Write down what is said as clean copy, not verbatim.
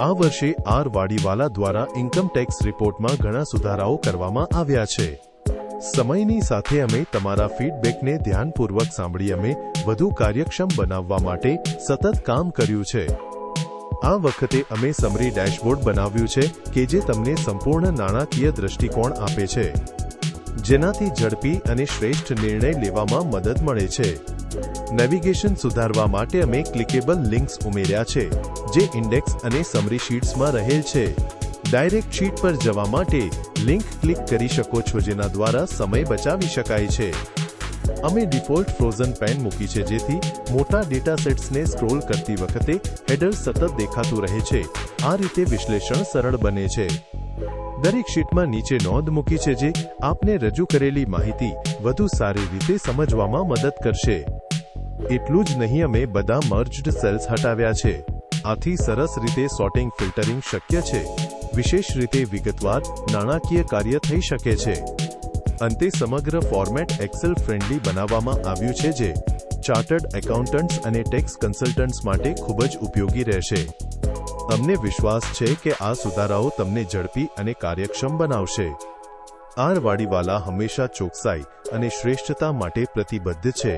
આ વર્ષે આર વાડીવાલા દ્વારા ઇન્કમ ટેક્સ રિપોર્ટમાં ઘણા સુધારાઓ કરવામાં આવ્યા છે. સમયની સાથે અમે તમારા ફીડબેકને ધ્યાનપૂર્વક સાંભળી અમે વધુ કાર્યક્ષમ બનાવવા માટે સતત કામ કર્યું છે. આ વખતે અમે સમરી ડેશબોર્ડ બનાવ્યું છે કે જે તમને સંપૂર્ણ નાણાકીય દૃષ્ટિકોણ આપે છે, જેનાથી ઝડપી અને શ્રેષ્ઠ નિર્ણય લેવામાં મદદ મળે છે. નેવિગેશન સુધારવા માટે અમે ક્લિકેબલ લિંક્સ ઉમેર્યા છે, જે ઇન્ડેક્સ અને સમરી શીટ્સમાં રહેલ છે. ડાયરેક્ટ શીટ પર જવા માટે લિંક ક્લિક કરી શકો છો, જેના દ્વારા સમય બચાવી શકાય છે. અમે ડિફોલ્ટ ફ્રોઝન પેન મૂકી છે, જેથી મોટા ડેટા સેટ્સને સ્ક્રોલ કરતી વખતે હેડર સતત દેખાતું રહે છે. આ રીતે વિશ્લેષણ સરળ બને છે. દરેક શીટમાં નીચે નોંધ મૂકી છે, જે આપને રજૂ કરેલી માહિતી વધુ સારી રીતે સમજવામાં મદદ કરશે. એટલું જ નહીં, અમે બધા મર્જ્ડ સેલ્સ હટાવ્યા છે. આથી સરસ રીતે સોર્ટિંગ ફિલ્ટરિંગ શક્ય છે. વિશેષ રીતે વિગતવાર નાણાકીય કાર્ય થઈ શકે છે. અંતે સમગ્ર ફોર્મેટ એક્સેલ ફ્રેન્ડલી બનાવવામાં આવ્યું છે, જે ચાર્ટર્ડ એકાઉન્ટન્ટ્સ અને ટેક્સ કન્સલ્ટન્ટ્સ માટે ખૂબ જ ઉપયોગી રહેશે. અમને વિશ્વાસ છે કે આ સુધારાઓ તમને ઝડપી અને કાર્યક્ષમ બનાવશે. આર વાડીવાલા હંમેશા ચોકસાઈ અને શ્રેષ્ઠતા માટે પ્રતિબદ્ધ છે.